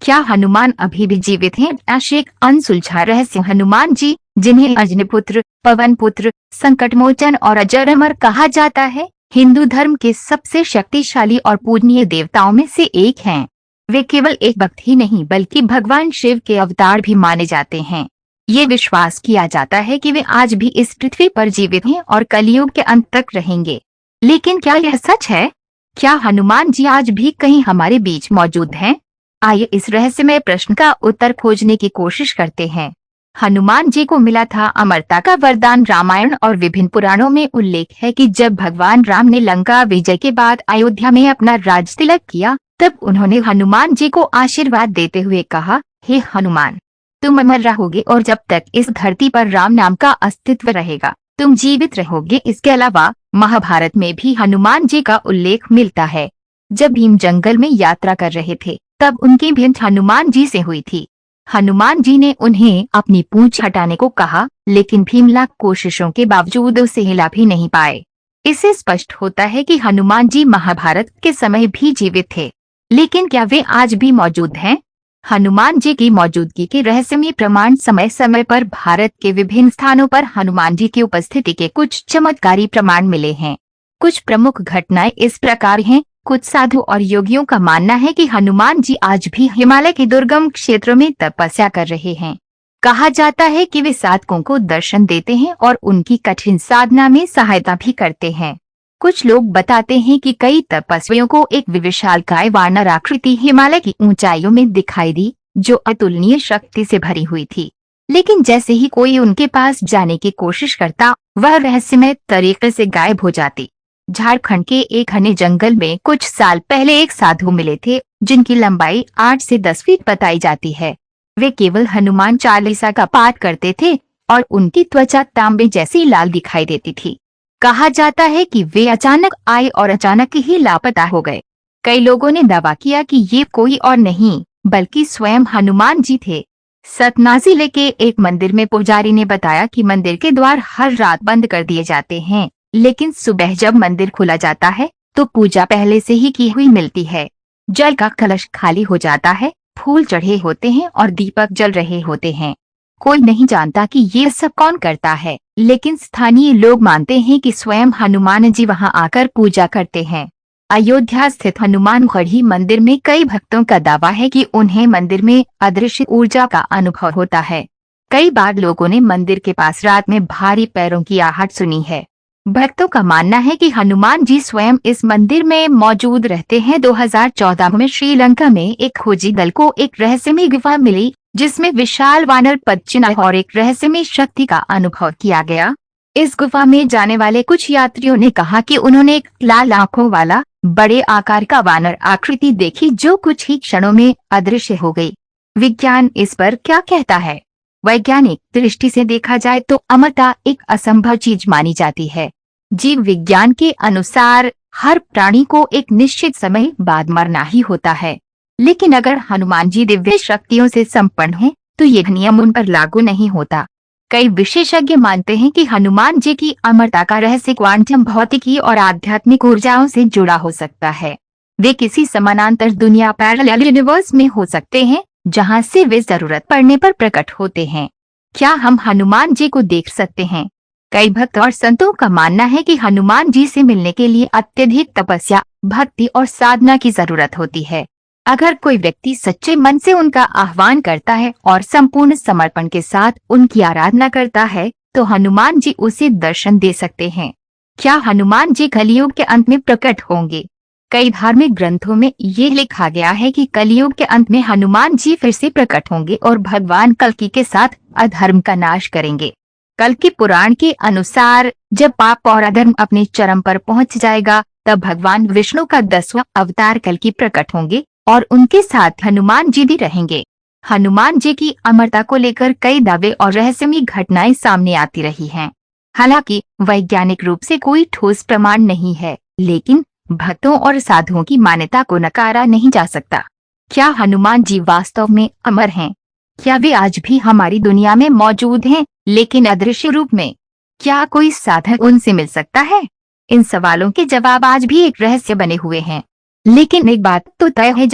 क्या हनुमान अभी भी जीवित हैं? ऐश एक अनसुलझा रहस्य। हनुमान जी, जिन्हें अग्निपुत्र, पवन पुत्र, संकटमोचन और अजर अमर कहा जाता है, हिंदू धर्म के सबसे शक्तिशाली और पूजनीय देवताओं में से एक हैं। वे केवल एक भक्त ही नहीं बल्कि भगवान शिव के अवतार भी माने जाते हैं। ये विश्वास किया जाता है कि वे आज भी इस पृथ्वी पर जीवित हैं और कलयुग के अंत तक रहेंगे। लेकिन क्या यह सच है? क्या हनुमान जी आज भी कहीं हमारे बीच मौजूद हैं? आइए इस रहस्यमय प्रश्न का उत्तर खोजने की कोशिश करते हैं। हनुमान जी को मिला था अमरता का वरदान। रामायण और विभिन्न पुराणों में उल्लेख है कि जब भगवान राम ने लंका विजय के बाद अयोध्या में अपना राज तिलक किया, तब उन्होंने हनुमान जी को आशीर्वाद देते हुए कहा, हे हनुमान, तुम अमर रहोगे और जब तक इस धरती पर राम नाम का अस्तित्व रहेगा, तुम जीवित रहोगे। इसके अलावा महाभारत में भी हनुमान जी का उल्लेख मिलता है। जब भीम जंगल में यात्रा कर रहे थे, तब उनकी भेंट हनुमान जी से हुई थी। हनुमान जी ने उन्हें अपनी पूंछ हटाने को कहा, लेकिन भीम लाख कोशिशों के बावजूद उसे हिला भी नहीं पाए। इससे स्पष्ट होता है कि हनुमान जी महाभारत के समय भी जीवित थे। लेकिन क्या वे आज भी मौजूद हैं? हनुमान जी की मौजूदगी के रहस्यमय प्रमाण। समय समय पर भारत के विभिन्न स्थानों पर हनुमान जी की उपस्थिति के कुछ चमत्कारी प्रमाण मिले हैं। कुछ प्रमुख घटनाएं इस प्रकार हैं। कुछ साधु और योगियों का मानना है कि हनुमान जी आज भी हिमालय के दुर्गम क्षेत्रों में तपस्या कर रहे हैं। कहा जाता है कि वे साधकों को दर्शन देते हैं और उनकी कठिन साधना में सहायता भी करते हैं। कुछ लोग बताते हैं कि कई तपस्वियों को एक विशालकाय वानर आकृति हिमालय की ऊंचाइयों में दिखाई दी, जो अतुलनीय शक्ति से भरी हुई थी। लेकिन जैसे ही कोई उनके पास जाने की कोशिश करता, वह रहस्यमय तरीके से गायब हो जाती। झारखंड के एक घने जंगल में कुछ साल पहले एक साधु मिले थे, जिनकी लंबाई 8 से 10 फीट बताई जाती है। वे केवल हनुमान चालीसा का पाठ करते थे और उनकी त्वचा तांबे जैसी लाल दिखाई देती थी। कहा जाता है कि वे अचानक आए और अचानक ही लापता हो गए। कई लोगों ने दावा किया कि ये कोई और नहीं बल्कि स्वयं हनुमान जी थे। सतना जिले के एक मंदिर में पुजारी ने बताया कि मंदिर के द्वार हर रात बंद कर दिए जाते हैं, लेकिन सुबह जब मंदिर खुला जाता है तो पूजा पहले से ही की हुई मिलती है। जल का कलश खाली हो जाता है, फूल चढ़े होते हैं और दीपक जल रहे होते हैं। कोई नहीं जानता कि ये सब कौन करता है, लेकिन स्थानीय लोग मानते हैं कि स्वयं हनुमान जी वहां आकर पूजा करते हैं। अयोध्या स्थित हनुमानगढ़ी मंदिर में कई भक्तों का दावा है कि उन्हें मंदिर में अदृश्य ऊर्जा का अनुभव होता है। कई बार लोगों ने मंदिर के पास रात में भारी पैरों की आहट सुनी है। भक्तों का मानना है कि हनुमान जी स्वयं इस मंदिर में मौजूद रहते हैं। 2014 में श्रीलंका में एक खोजी दल को एक रहस्यमय गुफा मिली, जिसमें विशाल वानर पद चिन्ह और एक रहस्यमय शक्ति का अनुभव किया गया। इस गुफा में जाने वाले कुछ यात्रियों ने कहा कि उन्होंने एक लाल आंखों वाला बड़े आकार का वानर आकृति देखी, जो कुछ ही क्षणों में अदृश्य हो गई। विज्ञान इस पर क्या कहता है? वैज्ञानिक दृष्टि से देखा जाए तो अमरता एक असंभव चीज मानी जाती है। जीव विज्ञान के अनुसार हर प्राणी को एक निश्चित समय बाद मरना ही होता है, लेकिन अगर हनुमान जी दिव्य शक्तियों से संपन्न हैं, तो ये नियम उन पर लागू नहीं होता। कई विशेषज्ञ मानते हैं कि हनुमान जी की अमरता का रहस्य क्वांटम भौतिकी और आध्यात्मिक ऊर्जाओं से जुड़ा हो सकता है। वे किसी समानांतर दुनिया पैरेलल यूनिवर्स में हो सकते हैं, जहां से वे जरूरत पड़ने पर प्रकट होते हैं। क्या हम हनुमान जी को देख सकते हैं? कई भक्त और संतों का मानना है कि हनुमान जी से मिलने के लिए अत्यधिक तपस्या, भक्ति और साधना की जरूरत होती है। अगर कोई व्यक्ति सच्चे मन से उनका आह्वान करता है और संपूर्ण समर्पण के साथ उनकी आराधना करता है, तो हनुमान जी उसे दर्शन दे सकते हैं। क्या हनुमान जी कलयुग के अंत में प्रकट होंगे? कई धार्मिक ग्रंथों में ये लिखा गया है कि कलयुग के अंत में हनुमान जी फिर से प्रकट होंगे और भगवान कल्कि के साथ अधर्म का नाश करेंगे। कल्कि पुराण के अनुसार जब पाप और अधर्म अपने चरम पर पहुंच जाएगा, तब भगवान विष्णु का 10वां अवतार कल्कि प्रकट होंगे और उनके साथ हनुमान जी भी रहेंगे। हनुमान जी की अमरता को लेकर कई दावे और रहस्यमय घटनाएं सामने आती रही हैं। हालांकि वैज्ञानिक रूप से कोई ठोस प्रमाण नहीं है, लेकिन भक्तों और साधुओं की मान्यता को नकारा नहीं जा सकता। क्या हनुमान जी वास्तव में अमर हैं? क्या वे आज भी हमारी दुनिया में मौजूद हैं, लेकिन अदृश्य रूप में? क्या कोई साधक उनसे मिल सकता है? इन सवालों के जवाब आज भी एक रहस्य बने हुए हैं। लेकिन एक बात तो तय है, जब